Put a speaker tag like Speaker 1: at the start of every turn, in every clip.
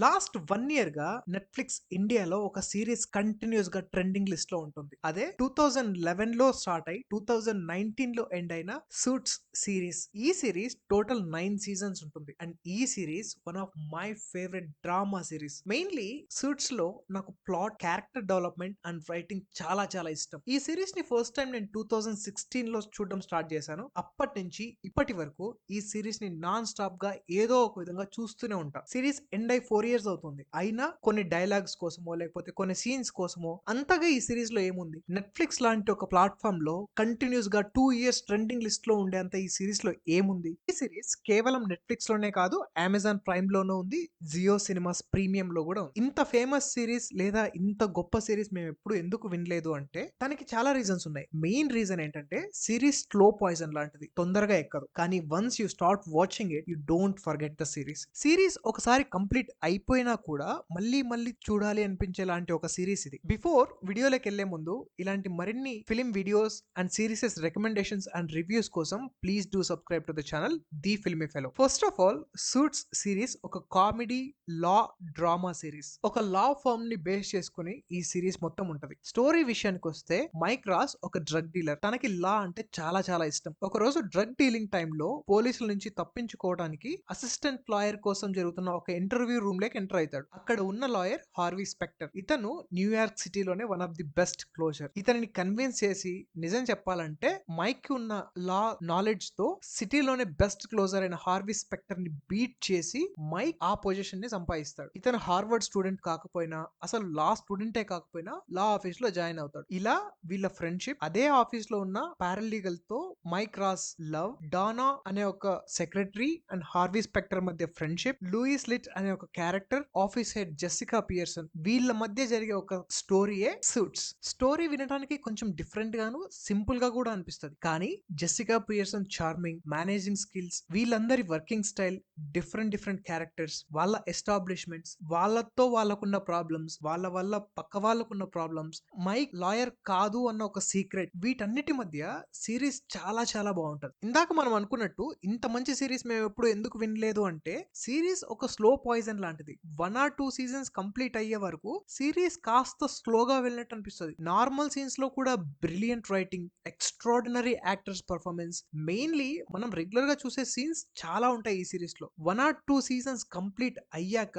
Speaker 1: Last 1 year గా Netflix ఇండియాలో ఒక సీరీస్ కంటిన్యూయస్‌గా ట్రెండింగ్ లిస్ట్‌లో ఉంటుంది. అదే 2011లో స్టార్ట్ అయ్యి 2019లో ఎండ్ అయిన 'సూట్స్' సీరీస్. ఈ సీరీస్ టోటల్ 9 సీజన్స్ ఉంటుంది. అండ్ ఈ series one of my favourite drama series. Mainly 'సూట్స్‌లో' నాకు plot, character development and writing చాలా చాలా ఇష్టం. ఈ సీరీస్‌ని ఫస్ట్ టైం నేను 2016లో చూడడం స్టార్ట్ చేశాను. అప్పటి నుంచి ఇప్పటి వరకు ఈ సీరీస్‌ని నాన్ స్టాప్‌గా ఏదో ఒక విధంగా చూస్తూనే ఉంటా. సీరీస్ ఎండ్ అయ్యి 4 ఇయర్స్ అవుతుంది. అయినా కొన్ని డైలాగ్స్ కోసమో లేకపోతే కొన్ని సీన్స్ కోసమో అంతగా ఈ సీరీస్ లో ఏముంది? నెట్‌ఫ్లిక్స్ లాంటి ఒక ప్లాట్‌ఫార్మ్ లో కంటిన్యూస్ గా 2 ఇయర్స్ ట్రెండింగ్ లిస్ట్ లో ఉండేంత ఈ సీరీస్ లో ఏముంది? ఈ సీరీస్ కేవలం నెట్‌ఫ్లిక్స్ లోనే కాదు, అమెజాన్ ప్రైమ్ లోనూ ఉంది, జియో సినిమాస్ ప్రీమియం లో కూడా ఉంది. ఇంత ఫేమస్ సీరీస్ లేదా ఇంత గొప్ప సీరీస్ మేము ఎప్పుడు ఎందుకు వినలేదు అంటే దానికి చాలా రీజన్స్ ఉన్నాయి. మెయిన్ రీజన్ ఏంటంటే సిరీస్ స్లో పాయిజన్ లాంటిది, తొందరగా ఎక్కదు. కానీ once you start watching it you don't forget the series ఒకసారి కంప్లీట్ అయిపోయినా కూడా మళ్ళీ మళ్ళీ చూడాలి అనిపించే లాంటి ఒక సిరీస్ ఇది. బిఫోర్ వీడియోలోకి వెళ్లే ముందు ఇలాంటి మరిన్ని film videos and series recommendations and reviews కోసం please do subscribe to the channel The Filmy Fellow. First of all, Suits series ఒక కామెడీ లా డ్రామా సిరీస్. ఒక లా ఫర్మ్ ని బేస్ చేసుకుని ఈ సిరీస్ మొత్తం ఉంటది. స్టోరీ విషయానికి వస్తే మైక్ రాస్ ఒక డ్రగ్ డీలర్. తనకి లా అంటే చాలా చాలా ఇష్టం. ఒక రోజు డ్రగ్ డీలింగ్ టైంలో పోలీసుల నుంచి తప్పించుకోవడానికి అసిస్టెంట్ లాయర్ కోసం జరుగుతున్న ఒక ఇంటర్వ్యూ రూమ్ లోకి ఎంటర్ అవుతాడు. అక్కడ ఉన్న లాయర్ హార్వీ స్పెక్టర్. ఇతను న్యూయార్క్ సిటీలోనే one of the best closer. ఇతనిని కన్విన్స్ చేసి, నిజం చెప్పాలంటే మైక్ కి ఉన్న లా నాలెడ్జ్ తో సిటీలోనే బెస్ట్ క్లోజర్ అయిన హార్వీ స్పెక్టర్ ని బీట్ చేసి మైక్ ఆ పొజిషన్ ని సంపాదిస్తాడు. ఇతను హార్వర్డ్ స్టూడెంట్ కాకపోయినా, అసలు లా స్టూడెంటే కాకపోయినా లా ఆఫీస్ లో జాయిన్ అవుతాడు. ఇలా వీళ్ళ ఫ్రెండ్షిప్, అదే ఆఫీస్ లో ఉన్న పారాలీగల్ తో మైక్ రాస్ లవ్, డానా అనే ఒక సెక్రటరీ అండ్ హార్వీ స్పెక్టర్ మధ్య ఫ్రెండ్షిప్, లూయిస్ లిట్ అనే ఒక character, office head Jessica Pearson, వీళ్ళ మధ్య జరిగే ఒక స్టోరీయే సూట్స్. స్టోరీ వినడానికి కొంచెం డిఫరెంట్ గాను, సింపుల్ గా కూడా అనిపిస్తుంది. కానీ Jessica Pearson charming, managing skills, వీళ్ళందరి వర్కింగ్ స్టైల్, డిఫరెంట్ క్యారెక్టర్స్, వాళ్ళ ఎస్టాబ్లిష్మెంట్స్, వాళ్ళతో వాళ్ళకున్న ప్రాబ్లమ్స్, వాళ్ళ వల్ల పక్క వాళ్ళకున్న ప్రాబ్లమ్స్, మైక్ లాయర్ కాదు అన్న ఒక సీక్రెట్, వీటన్నిటి మధ్య సిరీస్ చాలా చాలా బాగుంటది. ఇందాక మనం అనుకున్నట్టు ఇంత మంచి సిరీస్ మేము ఎప్పుడు ఎందుకు వినలేదు అంటే, సిరీస్ ఒక స్లో పాయిజన్ లాంటిది. 1 or 2 సీజన్స్ కంప్లీట్ అయ్యే వరకు సిరీస్ కాస్త స్లోగా వెళ్ళినట్టు అనిపిస్తుంది. నార్మల్ సీన్స్ లో కూడా brilliant writing, extraordinary actors performance, mainly మనం రెగ్యులర్ గా చూసే సీన్స్ చాలా ఉంటాయి ఈ సిరీస్ లో. 1 or 2 సీజన్స్ కంప్లీట్ అయ్యాక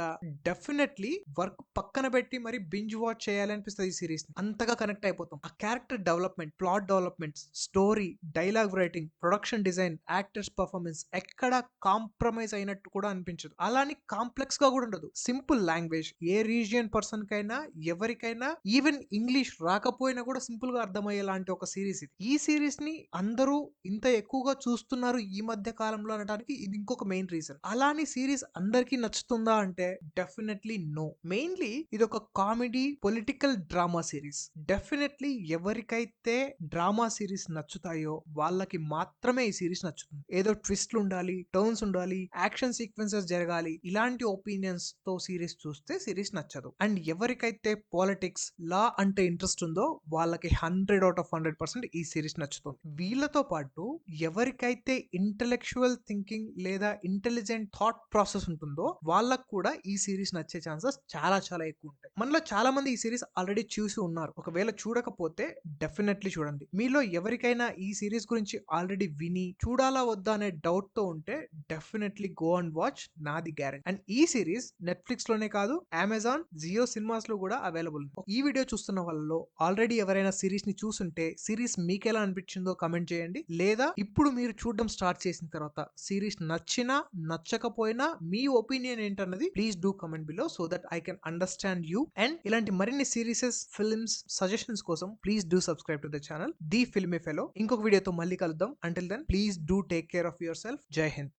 Speaker 1: డెఫినెట్లీ వర్క్ పక్కన పెట్టి మరి బింజ్ వాచ్ చేయాలి అనిపిస్తుంది ఈ సిరీస్. అంతగా కనెక్ట్ అయిపోతాం. ఆ character development, plot development, story, dialogue writing, production design, actors performance ఎక్కడ కాంప్రమైజ్ అయినట్టు కూడా అనిపించదు. అలాని కాంప్లెక్స్ గా కూడా ఉండదు. సింపుల్ లాంగ్వేజ్, ఏ రీజియన్ పర్సన్ కైనా, ఎవరికైనా, ఈవెన్ ఇంగ్లీష్ రాకపోయినా కూడా సింపుల్ గా అర్థమయ్యే లాంటి ఒక సిరీస్ ఇది. ఈ సిరీస్ ని అందరూ ఇంత ఎక్కువగా చూస్తున్నారు ఈ మధ్య కాలంలో అనడానికి ఇది ఇంకొక మెయిన్ రీజన్. అలాని సిరీస్ అందరికీ నచ్చుతుందా అంటే డెఫినెట్లీ నో. మెయిన్లీ ఇది ఒక comedy political drama series. Definitely ఎవరికైతే డ్రామా సిరీస్ నచ్చుతాయో వాళ్ళకి మాత్రమే ఈ సిరీస్ నచ్చుతుంది. ఏదో ట్విస్ట్లు ఉండాలి, టర్న్స్ ఉండాలి, యాక్షన్ సీక్వెన్సెస్ జరగాలి, ఇలాంటి ఒపీనియన్స్ తో సిరీస్ చూస్తే సిరీస్ నచ్చదు. అండ్ ఎవరికైతే పాలిటిక్స్, లా అంటే ఇంట్రెస్ట్ ఉందో వాళ్ళకి 100 out of 100% ఈ సిరీస్ నచ్చుతుంది. వీళ్ళతో పాటు ఎవరికైతే ఇంటెలెక్చువల్ థింకింగ్ లేదా ఇంటెలిజెంట్ థాట్ ప్రాసెస్ ఉంటుందో వాళ్ళకు కూడా ఈ సిరీస్ నచ్చే ఛాన్సెస్ చాలా చాలా ఎక్కువ ఉంటాయి. మనలో చాలా మంది ఈ సిరీస్ ఆల్రెడీ చూసి ఉన్నారు. ఒకవేళ చూడకపోతే డెఫినెట్లీ చూడండి. మీలో ఎవరికైనా ఈ సిరీస్ గురించి ఆల్రెడీ విని చూడాలా వద్దా అనే డౌట్ తో ఉంటే డెఫినెట్లీ గో అండ్ వాచ్, నాది గ్యారెంటీ. అండ్ ఈ సిరీస్ నెట్‌ఫ్లిక్స్ లోనే కాదు, అమెజాన్, జియో సినిమాస్ లో కూడా అవైలబుల్ ఉంది. ఈ వీడియో చూస్తున్న వాళ్ళలో ఆల్రెడీ ఎవరైనా సిరీస్ ని చూసుంటే సిరీస్ మీకు ఎలా అనిపించిందో కమెంట్ చేయండి. లేదా ఇప్పుడు మీరు చూడడం స్టార్ట్ చేసిన తర్వాత సిరీస్ నచ్చినా నచ్చకపోయినా మీ ఒపీనియన్ ఏంటన్నది please do comment below so that I can understand you. And ఇలాంటి మరిన్ని సిరీసెస్, ఫిల్మ్స్, సజెషన్స్ కోసం please do subscribe to the channel The Filmy Fellow. ఇంకొక వీడియోతో మళ్ళీ కలుద్దాం. Until then please do take care of yourself. జై హింద్.